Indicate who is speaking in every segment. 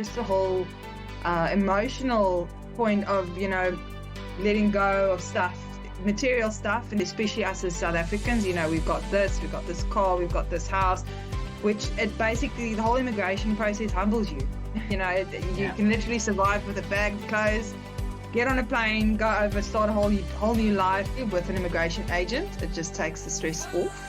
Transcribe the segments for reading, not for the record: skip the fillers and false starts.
Speaker 1: Just the whole emotional point of, letting go of stuff, material stuff, and especially us as South Africans, we've got this car, we've got this house, which it basically, the whole immigration process humbles you. You can literally survive with a bag of clothes, get on a plane, go over, start a whole new life with an immigration agent. It just takes the stress off.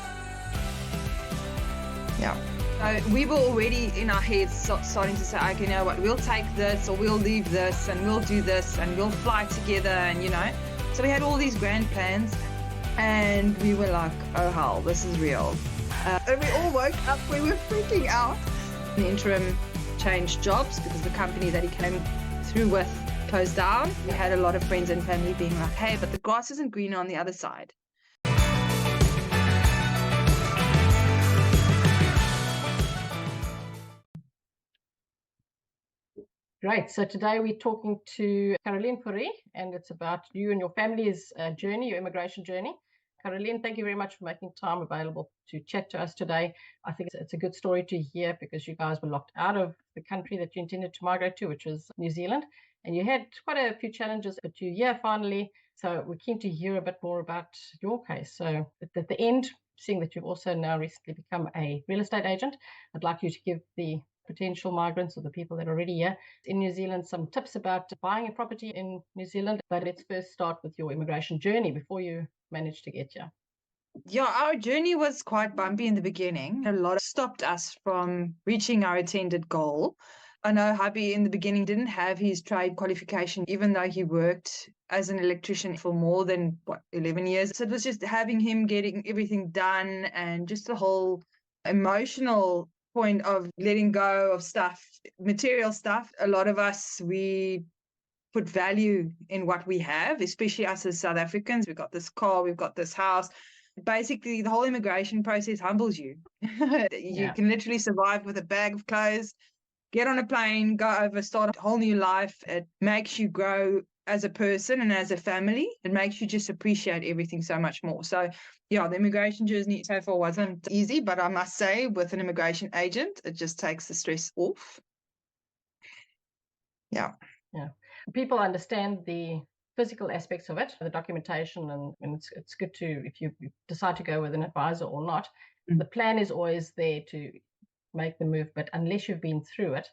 Speaker 1: Yeah. So we were already in our heads starting to say, okay, you know what, we'll take this or we'll leave this and we'll do this and we'll fly together and, So we had all these grand plans and we were like, oh hell, this is real. And we all woke up, we were freaking out. The interim changed jobs because the company that he came through with closed down. We had a lot of friends and family being like, hey, but the grass isn't greener on the other side.
Speaker 2: Great. So today we're talking to Karolien Fourie, and it's about you and your family's journey, your immigration journey. Karolien, thank you very much for making time available to chat to us today. I think it's a good story to hear because you guys were locked out of the country that you intended to migrate to, which was New Zealand, and you had quite a few challenges, but you're here finally. So we're keen to hear a bit more about your case. So at the end, seeing that you've also now recently become a real estate agent, I'd like you to give the potential migrants or the people that are already here in New Zealand some tips about buying a property in New Zealand. But let's first start with your immigration journey before you managed to get here.
Speaker 1: Yeah, our journey was quite bumpy in the beginning. A lot stopped us from reaching our intended goal. I know hubby in the beginning didn't have his trade qualification, even though he worked as an electrician for more than 11 years. So it was just having him getting everything done and just the whole emotional point of letting go of stuff, material stuff. A lot of us, we put value in what we have, especially us as South Africans. We've got this car, we've got this house. Basically, the whole immigration process humbles you. You can literally survive with a bag of clothes, get on a plane, go over, start a whole new life. It makes you grow as a person and as a family. It makes you just appreciate everything so much more. So yeah, the immigration journey so far wasn't easy, but I must say with an immigration agent, it just takes the stress off. Yeah.
Speaker 2: People understand the physical aspects of it, the documentation, and it's good to, if you decide to go with an advisor or not, the plan is always there to make the move, but unless you've been through it,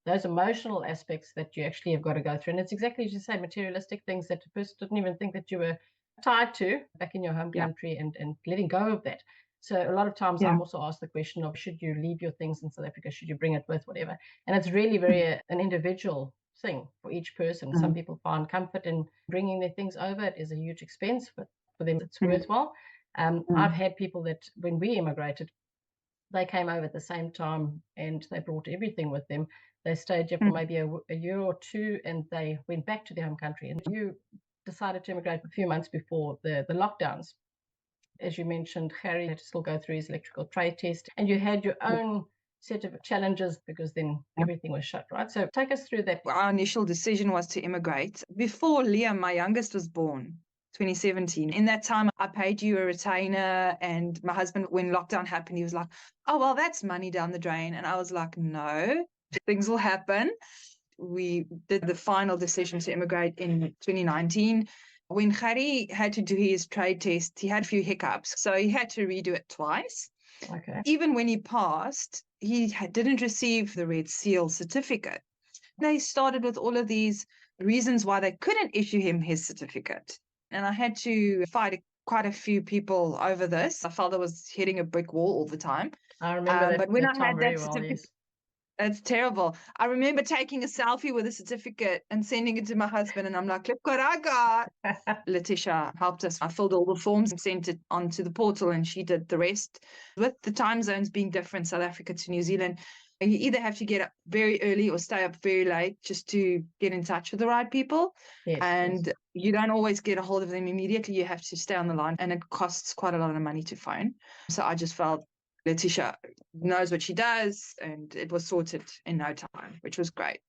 Speaker 2: those emotional aspects that you actually have got to go through, and it's exactly as you say, materialistic things that the person didn't even think that you were tied to back in your home country, and letting go of that. So a lot of times I'm also asked the question of, should you leave your things in South Africa, should you bring it with, whatever, and it's really very an individual thing for each person. Some people find comfort in bringing their things over. It is a huge expense, but for them it's worthwhile. I've had people that when we immigrated, they came over at the same time and they brought everything with them. They stayed here for maybe a year or two and they went back to their home country. And you decided to immigrate a few months before the lockdowns. As you mentioned, Harry had to still go through his electrical trade test, and you had your own set of challenges because then everything was shut, right? So take us through that.
Speaker 1: Our initial decision was to immigrate. Before Liam, my youngest, was born, 2017. In that time, I paid you a retainer, and my husband, when lockdown happened, he was like, oh, well, that's money down the drain. And I was like, no, things will happen. We did the final decision to immigrate in 2019. When Harry had to do his trade test, he had a few hiccups, so he had to redo it twice.
Speaker 2: Okay.
Speaker 1: Even when he passed, he didn't receive the Red Seal certificate. They started with all of these reasons why they couldn't issue him his certificate. And I had to fight quite a few people over this. I felt I was hitting a brick wall all the time.
Speaker 2: I remember that.
Speaker 1: But when
Speaker 2: I
Speaker 1: had that certificate, it's terrible. I remember taking a selfie with a certificate and sending it to my husband, and I'm like, look what I got. Letitia helped us. I filled all the forms and sent it onto the portal, and she did the rest. With the time zones being different, South Africa to New Zealand, you either have to get up very early or stay up very late just to get in touch with the right people. Yes. You don't always get a hold of them immediately. You have to stay on the line, and it costs quite a lot of money to phone. So I just felt Letitia knows what she does, and it was sorted in no time, which was great.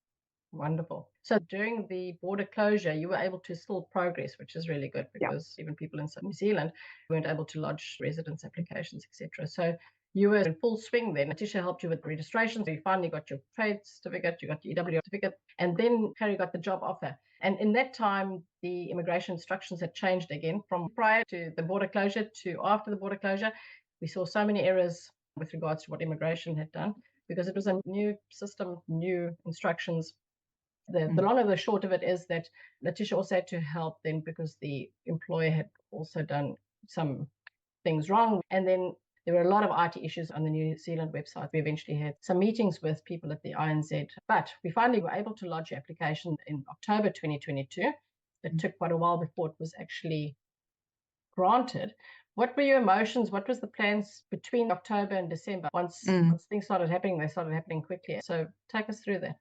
Speaker 2: Wonderful. So during the border closure, you were able to still progress, which is really good because even people in New Zealand weren't able to lodge residence applications, etc. So you were in full swing then. Letitia helped you with registration. So you finally got your trade certificate, you got your EW certificate, and then Harry got the job offer. And in that time, the immigration instructions had changed again from prior to the border closure to after the border closure. We saw so many errors with regards to what immigration had done because it was a new system, new instructions. The long and the short of it is that Letitia also had to help then because the employer had also done some things wrong. And then there were a lot of IT issues on the New Zealand website. We eventually had some meetings with people at the INZ, but we finally were able to lodge the application in October 2022. It took quite a while before it was actually granted. What were your emotions? What was the plans between October and December? Once things started happening, they started happening quickly. So take us through that.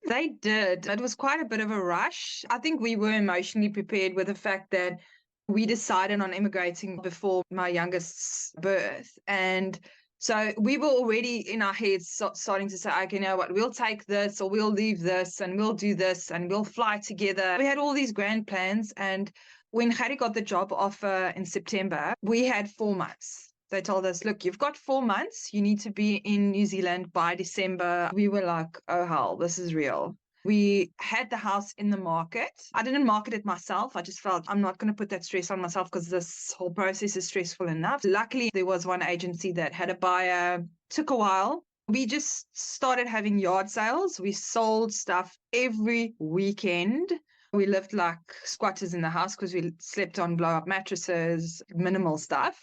Speaker 1: They did. It was quite a bit of a rush. I think we were emotionally prepared with the fact that we decided on immigrating before my youngest's birth. And so we were already in our heads starting to say, okay, you know what, we'll take this or we'll leave this and we'll do this and we'll fly together. We had all these grand plans. And when Harry got the job offer in September, we had 4 months. They told us, look, you've got 4 months. You need to be in New Zealand by December. We were like, oh, hell, this is real. We had the house in the market. I didn't market it myself. I just felt I'm not going to put that stress on myself because this whole process is stressful enough. Luckily, there was one agency that had a buyer. Took a while. We just started having yard sales. We sold stuff every weekend. We lived like squatters in the house because we slept on blow-up mattresses, minimal stuff.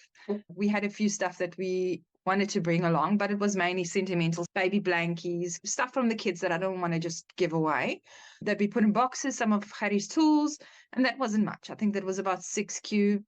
Speaker 1: We had a few stuff that we wanted to bring along, but it was mainly sentimental, baby blankies, stuff from the kids that I don't want to just give away, that we put in boxes, some of Harry's tools, and that wasn't much. I think that was about 6 cubes.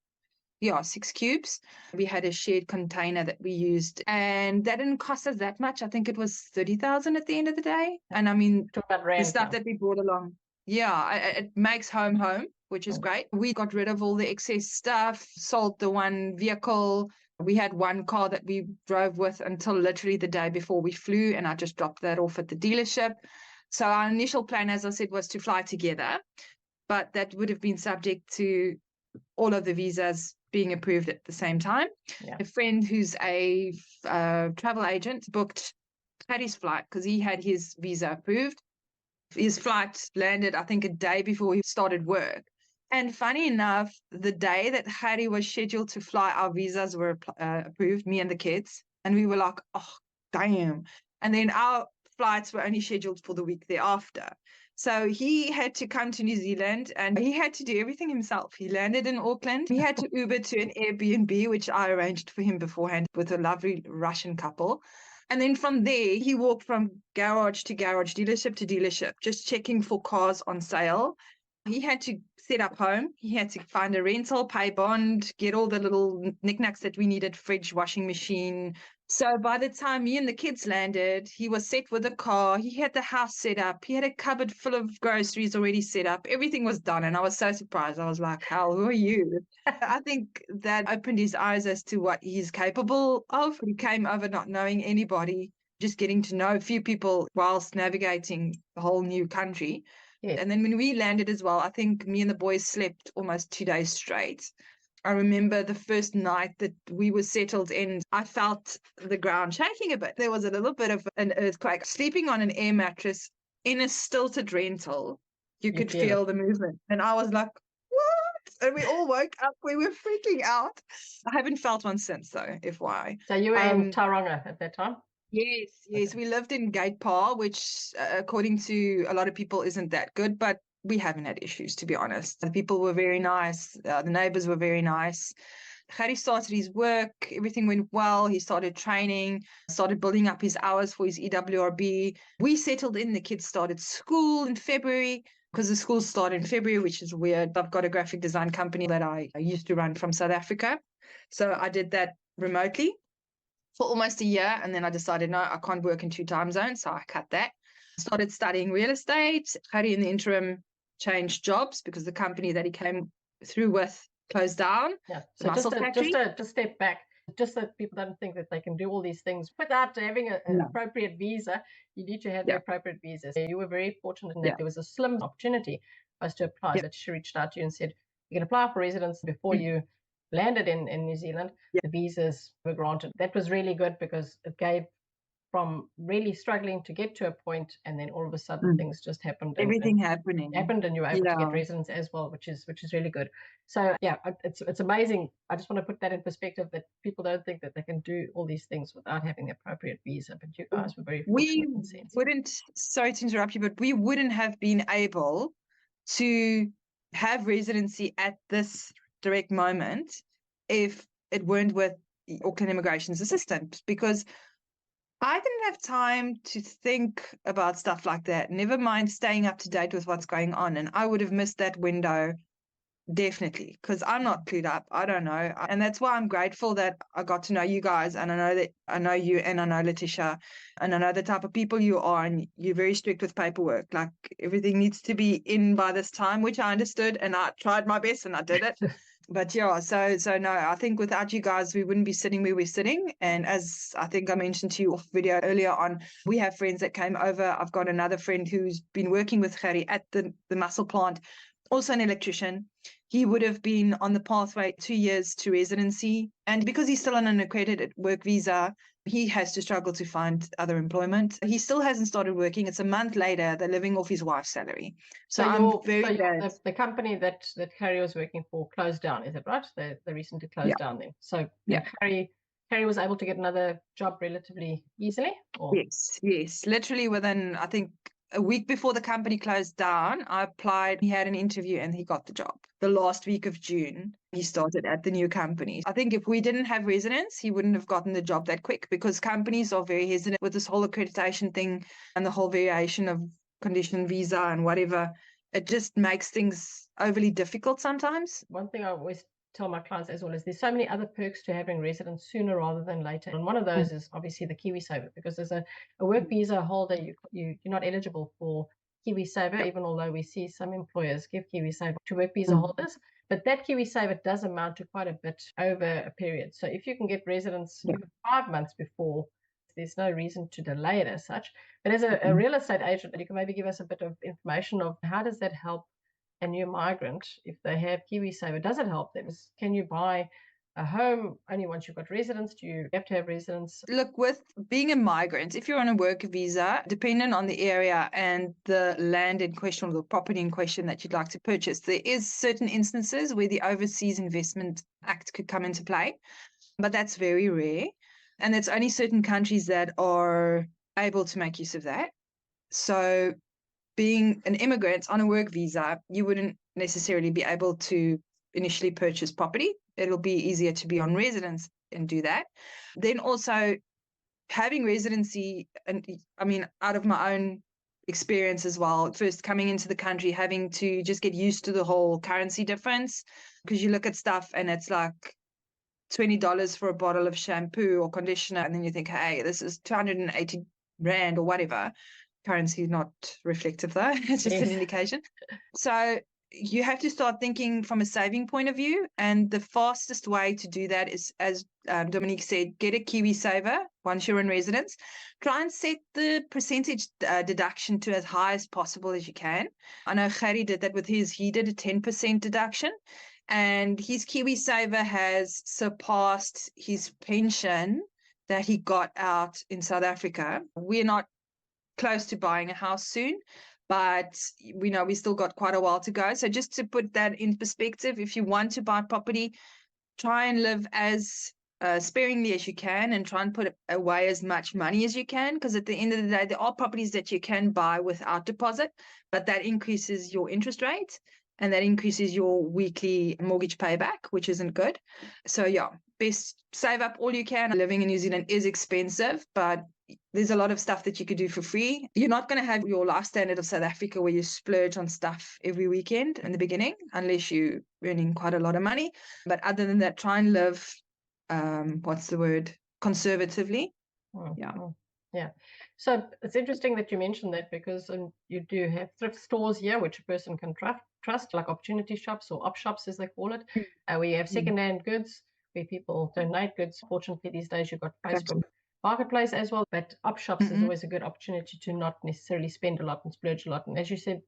Speaker 1: We had a shared container that we used, and that didn't cost us that much. I think it was 30,000 at the end of the day. And I mean, the stuff that we brought along, it makes home, which is great. We got rid of all the excess stuff, sold the one vehicle. We had one car that we drove with until literally the day before we flew, and I just dropped that off at the dealership. So our initial plan, as I said, was to fly together, but that would have been subject to all of the visas being approved at the same time. Yeah. A friend who's a travel agent booked Harry's flight because he had his visa approved. His flight landed, I think, a day before he started work. And funny enough, the day that Harry was scheduled to fly, our visas were approved, me and the kids. And we were like, oh, damn. And then our flights were only scheduled for the week thereafter. So he had to come to New Zealand and he had to do everything himself. He landed in Auckland. He had to Uber to an Airbnb, which I arranged for him beforehand with a lovely Russian couple. And then from there, he walked from garage to garage, dealership to dealership, just checking for cars on sale. He had to set up home. He had to find a rental, pay bond, get all the little knickknacks that we needed, fridge, washing machine. So by the time me and the kids landed, he was set with a car. He had the house set up. He had a cupboard full of groceries already set up. Everything was done. And I was so surprised. I was like, hell, who are you? I think that opened his eyes as to what he's capable of. He came over not knowing anybody, just getting to know a few people whilst navigating the whole new country. Yeah. And then when we landed as well, I think me and the boys slept almost 2 days straight. I remember the first night that we were settled in, I felt the ground shaking a bit. There was a little bit of an earthquake. Sleeping on an air mattress in a stilted rental, you could feel the movement. And I was like, what? And we all woke up. We were freaking out. I haven't felt one since, though, FYI.
Speaker 2: So you were in Tauranga at that time?
Speaker 1: Yes. Okay. We lived in Gate Par, which according to a lot of people isn't that good, but we haven't had issues, to be honest. The people were very nice. The neighbors were very nice. Harry started his work. Everything went well. He started training, started building up his hours for his EWRB. We settled in. The kids started school in February because the schools start in February, which is weird. I've got a graphic design company that I used to run from South Africa. So I did that remotely for almost a year, and then I decided, no, I can't work in 2 time zones, so I cut that. Started studying real estate. Harry, in the interim, changed jobs because the company that he came through with closed down.
Speaker 2: Yeah. So just step back, just so people don't think that they can do all these things without having an appropriate visa. You need to have the appropriate visa. So you were very fortunate in that there was a slim opportunity for us to apply. That she reached out to you and said, you can apply for residence before you landed in New Zealand, the visas were granted. That was really good because it gave from really struggling to get to a point, and then all of a sudden things just happened.
Speaker 1: Everything
Speaker 2: happened, and you were able to get residence as well, which is really good. So yeah, it's amazing. I just want to put that in perspective, that people don't think that they can do all these things without having the appropriate visa. But you guys were very fortunate in sense.
Speaker 1: Sorry to interrupt you, but we wouldn't have been able to have residency at this direct moment if it weren't with Auckland Immigration's assistance, because I didn't have time to think about stuff like that, never mind staying up to date with what's going on. And I would have missed that window, definitely, because I'm not clued up. I don't know. And that's why I'm grateful that I got to know you guys. And I know you, and I know Letitia, and I know the type of people you are, and you're very strict with paperwork. Like, everything needs to be in by this time, which I understood, and I tried my best and I did it. But yeah, so no, I think without you guys, we wouldn't be sitting where we're sitting. And as I think I mentioned to you off video earlier on, we have friends that came over. I've got another friend who's been working with Gerrie at the mussel plant, also an electrician. He would have been on the pathway 2 years to residency. And because he's still on an accredited work visa, he has to struggle to find other employment. He still hasn't started working. It's a month later. They're living off his wife's salary. So I'm very glad.
Speaker 2: The company that Gerrie was working for closed down, is it right? They recently closed down then. So Gerrie was able to get another job relatively easily? Or?
Speaker 1: Yes. Literally within, I think, a week before the company closed down, I applied. He had an interview and he got the job. The last week of June, he started at the new company. I think if we didn't have residence, he wouldn't have gotten the job that quick, because companies are very hesitant with this whole accreditation thing and the whole variation of condition visa and whatever. It just makes things overly difficult sometimes.
Speaker 2: One thing I always tell my clients as well is there's so many other perks to having residence sooner rather than later. And one of those is obviously the KiwiSaver, because as a work visa holder, you're not eligible for KiwiSaver, even although we see some employers give KiwiSaver to work visa holders. But that KiwiSaver does amount to quite a bit over a period. So if you can get residence 5 months before, there's no reason to delay it as such. But as a real estate agent, you can maybe give us a bit of information of how does that help a new migrant if they have KiwiSaver? Does it help them? Can you buy a home only once you've got residence? Do you have to have residence?
Speaker 1: Look, with being a migrant, if you're on a work visa, depending on the area and the land in question or the property in question that you'd like to purchase, there is certain instances where the Overseas Investment Act could come into play, but that's very rare. And it's only certain countries that are able to make use of that. So being an immigrant on a work visa, you wouldn't necessarily be able to initially purchase property. It'll be easier to be on residence and do that. Then also having residency, and I mean, out of my own experience as well, first coming into the country, having to just get used to the whole currency difference, because you look at stuff and it's like $20 for a bottle of shampoo or conditioner, and then you think, hey, this is 280 Rand or whatever. Currency is not reflective though, it's just an indication. So you have to start thinking from a saving point of view, and the fastest way to do that is, as Dominique said, get a KiwiSaver once you're in residence. Try and set the percentage deduction to as high as possible as you can. I know Gerrie did that with his. He did a 10% deduction, and his KiwiSaver has surpassed his pension that he got out in South Africa. We're not close to buying a house soon, but we know we still got quite a while to go. So just to put that in perspective, if you want to buy property, try and live as sparingly as you can, and try and put away as much money as you can, because at the end of the day, there are properties that you can buy without deposit, but that increases your interest rate and that increases your weekly mortgage payback, which isn't good. So yeah, best save up all you can. Living in New Zealand is expensive, but there's a lot of stuff that you could do for free. You're not going to have your life standard of South Africa where you splurge on stuff every weekend in the beginning, unless you're earning quite a lot of money. But other than that, try and live, conservatively.
Speaker 2: Yeah. So it's interesting that you mentioned that, because you do have thrift stores here, which a person can trust, like opportunity shops or op shops as they call it. We have second-hand goods where people donate goods. Fortunately, these days you've got Facebook Marketplace as well, but op shops is always a good opportunity to not necessarily spend a lot and splurge a lot. And as you said,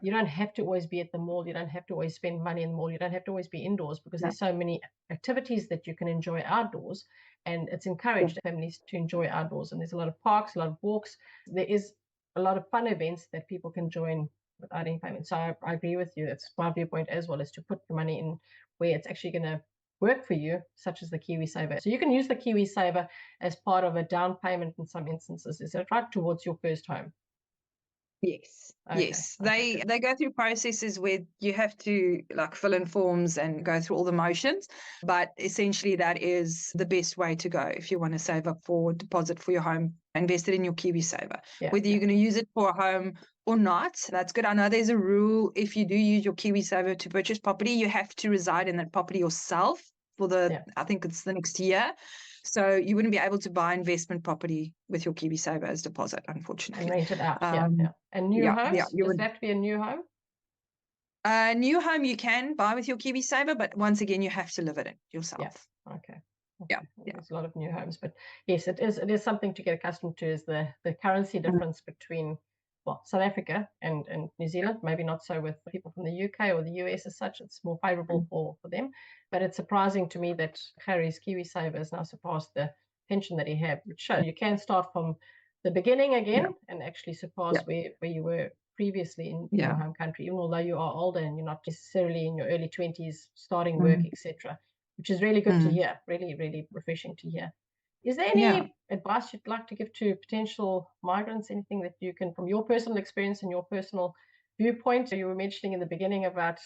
Speaker 2: You don't have to always be at the mall. You don't have to always spend money in the mall. You don't have to always be indoors, because there's so many activities that you can enjoy outdoors, and it's encouraged families to enjoy outdoors. And there's a lot of parks, a lot of walks. There is a lot of fun events that people can join without any payment. So I agree with you. It's my viewpoint as well, is to put the money in where it's actually going to work for you, such as the KiwiSaver. So you can use the KiwiSaver as part of a down payment in some instances. Is that right? Towards your first home?
Speaker 1: Yes.
Speaker 2: Okay,
Speaker 1: Yes.
Speaker 2: okay.
Speaker 1: They go through processes where you have to like fill in forms and go through all the motions, but essentially that is the best way to go if you want to save up for deposit for your home, invest it in your KiwiSaver. Whether you're going to use it for a home or not, that's good. I know there's a rule: if you do use your KiwiSaver to purchase property, you have to reside in that property yourself for I think it's the next year. So you wouldn't be able to buy investment property with your KiwiSaver as deposit, unfortunately.
Speaker 2: And rent it out, And new homes? Does it have to be a new home?
Speaker 1: A new home you can buy with your KiwiSaver, but once again, you have to live it in yourself.
Speaker 2: Okay.
Speaker 1: Yeah.
Speaker 2: There's a lot of new homes, but yes, it is something to get accustomed to, is the currency difference between South Africa and New Zealand. Maybe not so with people from the UK or the US as such. It's more favorable for them. But it's surprising to me that Harry's KiwiSaver has now surpassed the pension that he had, which shows you can start from the beginning again and actually surpass where you were previously in your home country, even although you are older and you're not necessarily in your early 20s starting work, etc., which is really good to hear, really, really refreshing to hear. Is there any advice you'd like to give to potential migrants? Anything that you can, from your personal experience and your personal viewpoint? You were mentioning in the beginning about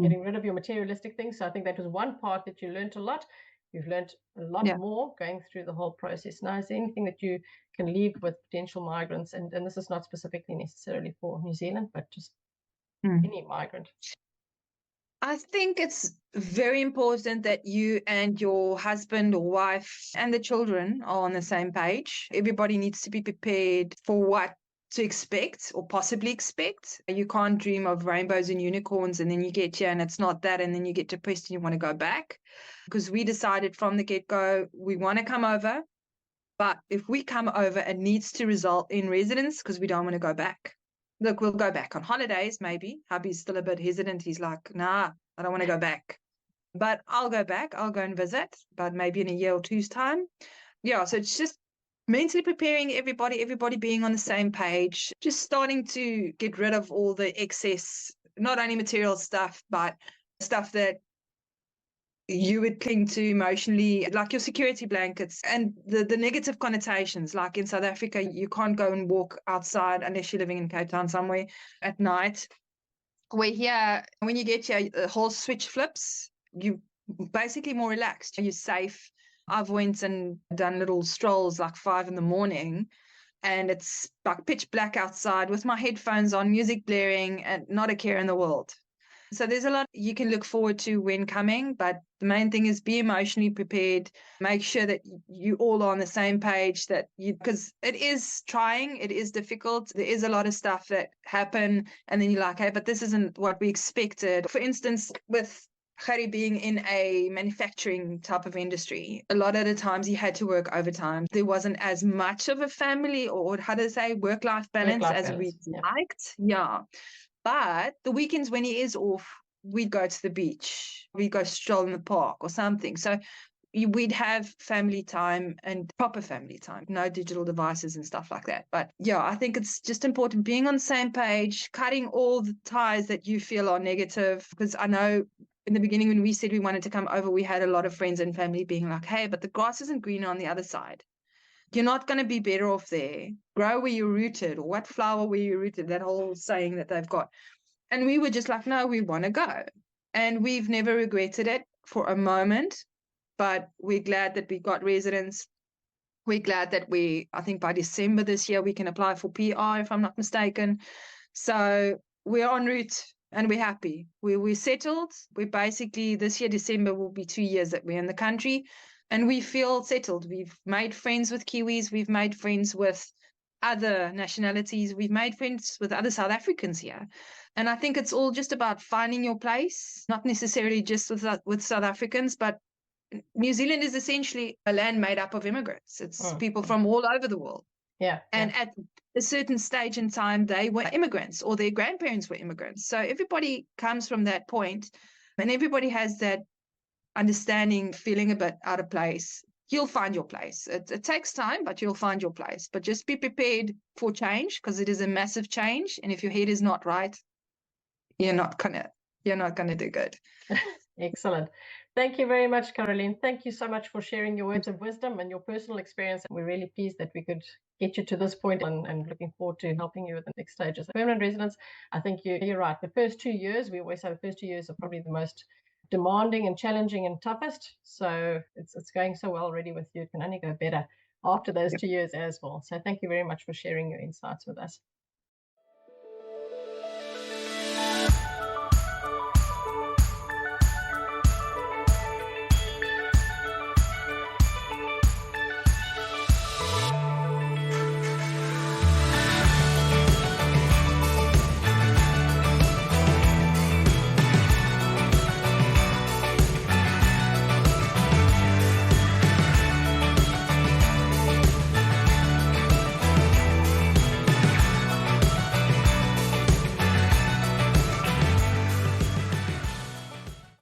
Speaker 2: getting rid of your materialistic things. So I think that was one part that you learned a lot. You've learned a lot more going through the whole process. Now, is there anything that you can leave with potential migrants? And this is not specifically necessarily for New Zealand, but just any migrant.
Speaker 1: I think it's very important that you and your husband or wife and the children are on the same page. Everybody needs to be prepared for what to expect or possibly expect. You can't dream of rainbows and unicorns and then you get here and it's not that, and then you get depressed and you want to go back. Because we decided from the get-go, we want to come over, but if we come over, it needs to result in residence because we don't want to go back. Look, we'll go back on holidays, maybe. Hubby's still a bit hesitant. He's like, nah, I don't want to go back. But I'll go back. I'll go and visit, but maybe in a year or two's time. Yeah, so it's just mentally preparing everybody being on the same page, just starting to get rid of all the excess, not only material stuff, but stuff that you would cling to emotionally, like your security blankets and the negative connotations. Like in South Africa, you can't go and walk outside unless you're living in Cape Town somewhere at night. Where here, when you get here, the whole switch flips. You basically more relaxed. You're safe. I've went and done little strolls like 5 a.m, and it's like pitch black outside with my headphones on, music blaring, and not a care in the world. So there's a lot you can look forward to when coming, but the main thing is be emotionally prepared. Make sure that you all are on the same page, because it is trying, it is difficult. There is a lot of stuff that happen, and then you're like, hey, but this isn't what we expected. For instance, with Harry being in a manufacturing type of industry, a lot of the times he had to work overtime. There wasn't as much of a family or how to say work-life balance as we liked. Yeah. But the weekends when he is off, we'd go to the beach. We'd go stroll in the park or something. So we'd have family time and proper family time, no digital devices and stuff like that. But yeah, I think it's just important being on the same page, cutting all the ties that you feel are negative. Because I know in the beginning when we said we wanted to come over, we had a lot of friends and family being like, hey, but the grass isn't greener on the other side. You're not going to be better off there. Grow where you're rooted, or what flower where you're rooted, that whole saying that they've got. And we were just like, no, we want to go. And we've never regretted it for a moment, but we're glad that we got residence. We're glad that I think by December this year, we can apply for PR, if I'm not mistaken. So we're en route and we're happy. We're settled. We're basically, this year, December, will be 2 years that we're in the country. And we feel settled. We've made friends with Kiwis. We've made friends with other nationalities. We've made friends with other South Africans here. And I think it's all just about finding your place, not necessarily just with South Africans, but New Zealand is essentially a land made up of immigrants. It's people from all over the world.
Speaker 2: Yeah.
Speaker 1: And a certain stage in time, they were immigrants or their grandparents were immigrants. So everybody comes from that point, and everybody has that understanding, feeling a bit out of place. You'll find your place. It takes time, but you'll find your place. But just be prepared for change, because it is a massive change. And if your head is not right, you're not gonna do good.
Speaker 2: Excellent. Thank you very much, Karolien. Thank you so much for sharing your words of wisdom and your personal experience. We're really pleased that we could get you to this point, and looking forward to helping you with the next stages. Permanent residence, I think you're right. The first 2 years, we always say the first 2 years are probably the most demanding and challenging and toughest. So it's going so well already with you. It can only go better after those 2 years as well. So thank you very much for sharing your insights with us.